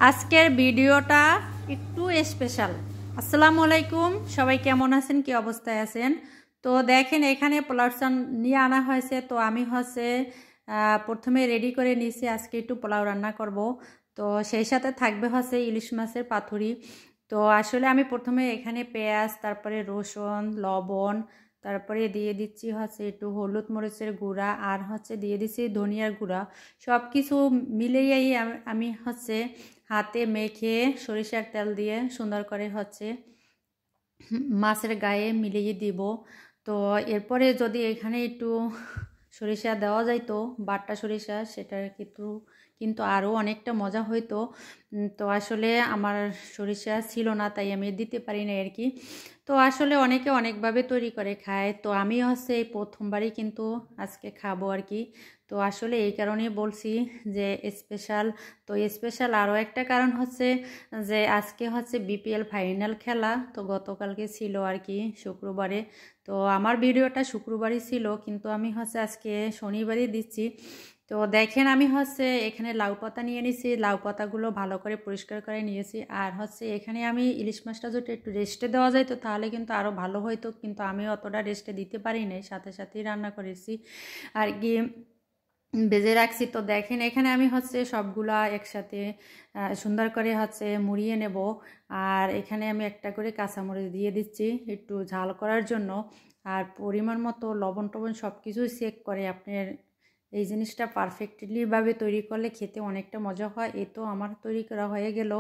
আজকের ভিডিওটা একটু স্পেশাল। আসসালামু আলাইকুম, সবাই কেমন আছেন, কি অবস্থায় আছেন? তো দেখেন এখানে পোলাও চাল নিয়ে আনা হয়েছে। তো আমি প্রথমে রেডি করে নিয়েছি, আজকে একটু পোলাও রান্না করব। তো সেই সাথে থাকবে ইলিশ মাছের পাতুরি। তো আসলে আমি প্রথমে এখানে পেঁয়াজ, তারপরে রসুন, লবণ, তারপরে দিয়ে দিচ্ছি একটু হলুদ মরিচের গুঁড়া, আর দিয়ে দিচ্ছি ধনিয়ার গুঁড়া। সব কিছু মিলিয়েই আমি হাতে মেখে সরিষার তেল দিয়ে সুন্দর করে মাছের গায়ে মিলিয়ে দিব। তো এরপরে যদি এখানে একটু সরিষা দেওয়া যাইতো, বাটা সরিষা, সেটা কিন্তু আরও অনেকটা মজা হইতো। তো আসলে আমার সরিষা ছিল না, তাই আমি দিতে পারি না আর কি। তো আসলে অনেকে অনেকভাবে তৈরি করে খায়, তো আমি এই প্রথমবারই কিন্তু আজকে খাবো আর কি। তো আসলে এই কারণেই বলছি যে স্পেশাল। তো স্পেশাল আরও একটা কারণ যে আজকে বিপিএল ফাইনাল খেলা। তো গতকালকে ছিল আর কি, শুক্রবারে। তো আমার ভিডিওটা শুক্রবারই ছিল, কিন্তু আমি আজকে শনিবারই দিচ্ছি। তো দেখেন আমি এখানে লাউ পাতা নিয়ে নিয়েছি, লাউ পাতাগুলো ভালো করে পরিষ্কার করে নিয়েছি। আর এখানে আমি ইলিশ মাছটা যদি একটু রেস্টে দেওয়া যায় তো তাহলে কিন্তু আরও ভালো হইতো, কিন্তু আমি অতটা রেস্টে দিতে পারি নাই, সাথে সাথেই রান্না করেছি আর কি, ভেজে রাখছি। তো দেখেন এখানে আমি সবগুলা একসাথে সুন্দর করে মুড়িয়ে নেব। আর এখানে আমি একটা করে কাঁচামরিচ দিয়ে দিচ্ছি একটু ঝাল করার জন্য। আর পরিমাণ মতো লবণ টবণ সব কিছুই চেক করে আপনার এই জিনিসটা পারফেক্টলিভাবে তৈরি করলে খেতে অনেকটা মজা হয়। এ তো আমার তৈরি করা হয়ে গেল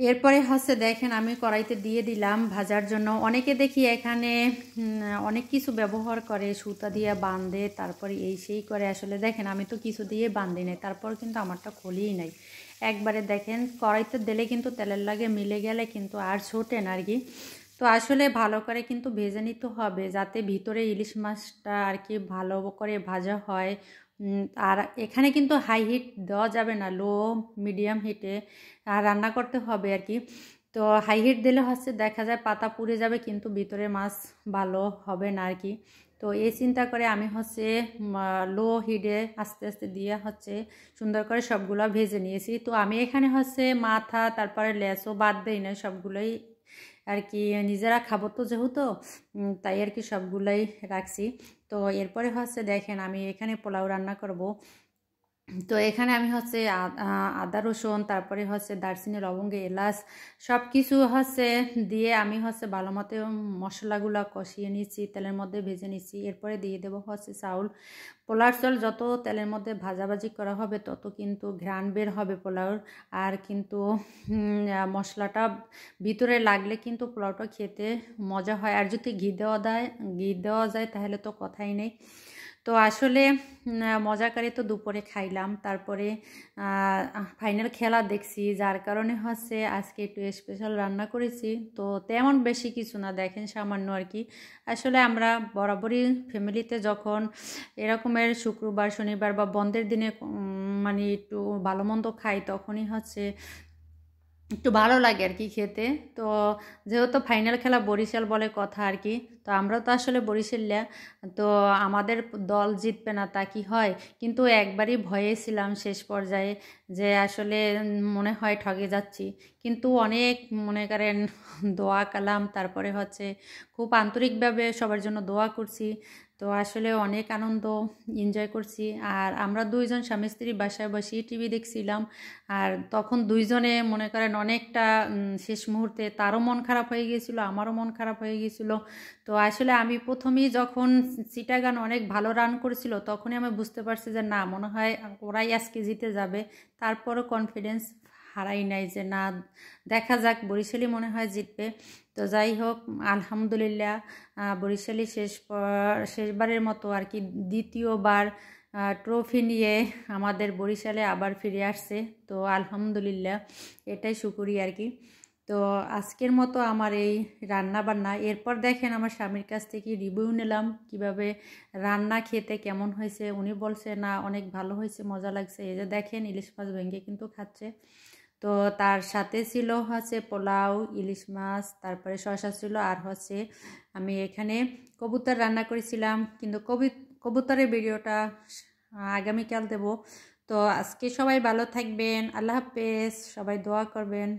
এরপরে দেখেন আমি কড়াইতে দিয়ে দিলাম ভাজার জন্য। অনেকে দেখি এখানে অনেক কিছু ব্যবহার করে, সুতা দিয়ে বাঁধে, তারপরে এই সেই করে। আসলে দেখেন আমি তো কিছু দিয়ে বাঁধি নাই, তারপর কিন্তু আমারটা খুলিই নাই। একবারে দেখেন কড়াইতে দিলে কিন্তু তেলের লাগে মিলে গেলে কিন্তু আর ছোটে না আর কি। তো আসলে ভালো করে কিন্তু ভেজে নিতে হবে, যাতে ভিতরে ইলিশ মাছটা আর কি ভালো করে ভাজা হয়। আর এখানে কিন্তু হাই হিট দেওয়া যাবে না, লো মিডিয়াম হিটে রান্না করতে হবে আর কি। তো হাই হিট দিলে দেখা যায় পাতা পুড়ে যাবে, কিন্তু ভিতরে মাছ ভালো হবে না আর কি। তো এই চিন্তা করে আমি লো হিটে আস্তে আস্তে দিয়ে সুন্দর করে সবগুলো ভেজে নিয়েছি। তো আমি এখানে মাথা তারপরে লেসও বাদ দেই না, সবগুলোই আর কি নিজেরা খাবো তো যেহেতু, তাই আর কি সবগুলাই রাখছি। তো এরপরে দেখেন আমি এখানে পোলাও রান্না করব। তো এখানে আমি আদা রসুন, তারপরে দারচিনি, লবঙ্গ, এলাচ সব কিছু দিয়ে আমি ভালো মতো মশলাগুলো কষিয়ে নিচ্ছি, তেলের মধ্যে ভেজে নিচ্ছি। এরপরে দিয়ে দেবো চাউল। পোলাওর চাল যত তেলের মধ্যে ভাজাভাজি করা হবে তত কিন্তু ঘ্রাণ বের হবে পোলাওর। আর কিন্তু মশলাটা ভিতরে লাগলে কিন্তু পোলাওটা খেতে মজা হয়। আর যদি ঘি দেওয়া যায় তাহলে তো কথাই নেই। তো আসলে মজা করে তো দুপুরে খাইলাম, তারপরে ফাইনাল খেলা দেখছি, যার কারণে আজকে একটু স্পেশাল রান্না করেছি। তো তেমন বেশি কিছু না, দেখেন সামান্য আর কি। আসলে আমরা বরাবরই ফ্যামিলিতে যখন এরকমের শুক্রবার, শনিবার বা বন্ধের দিনে মানে একটু ভালো মন্দ খাই, তখনই একটু ভালো লাগে আর কি খেতে। তো যেহেতু ফাইনাল খেলা বরিশাল বলে কথা আর কি, তো আমরা তো আসলে বরিশালিয়া, তো আমাদের দল জিতবে না তা কি হয়। কিন্তু একবারই ভয়ে ছিলাম শেষ পর্যায়ে, যে আসলে মনে হয় ঠকে যাচ্ছি। কিন্তু অনেক মনে করেন দোয়া কালাম, তারপরে খুব আন্তরিকভাবে সবার জন্য দোয়া করছি। তো আসলে অনেক আনন্দ এনজয় করছি। আর আমরা দুইজন স্বামী স্ত্রী বাসায় বসেই টিভি দেখছিলাম। আর তখন দুইজনে মনে করেন অনেকটা শেষ মুহূর্তে তারও মন খারাপ হয়ে গিয়েছিল, আমারও মন খারাপ হয়ে গিয়েছিল। তো আসলে আমি প্রথমেই যখন চিটাগাং অনেক ভালো রান করেছিল, তখনই আমি বুঝতে পারছি যে না, মনে হয় ওরাই আজকে জিতে যাবে। তারপরও কনফিডেন্স হারাই নাই যে না, দেখা যাক, বরিশালই মনে হয় জিতবে। তো যাই হোক, আলহামদুলিল্লাহ বরিশালই শেষবারের মতো আর কি দ্বিতীয়বার ট্রফি নিয়ে আমাদের বরিশালে আবার ফিরে আসছে। তো আলহামদুলিল্লাহ, এটাই শুকরিয়া আর কি। তো আজকের মতো আমার এই রান্না বান্না। এরপর দেখেন আমার স্বামীর কাছ থেকে রিভিউ নিলাম কিভাবে রান্না, খেতে কেমন হয়েছে। উনি বলছে না অনেক ভালো হয়েছে, মজা লাগছে। এই যে দেখেন ইলিশ মাছ ভেঙে কিন্তু খাচ্ছে। তো তার সাথে ছিল পোলাও, ইলিশ মাছ, তারপরে শসা ছিল। আর আমি এখানে কবুতর রান্না করেছিলাম, কিন্তু কবুতরের ভিডিওটা আগামীকাল দেব। তো তো আজকে সবাই ভালো থাকবেন, আল্লাহ হাফেজ, সবাই দোয়া করবেন।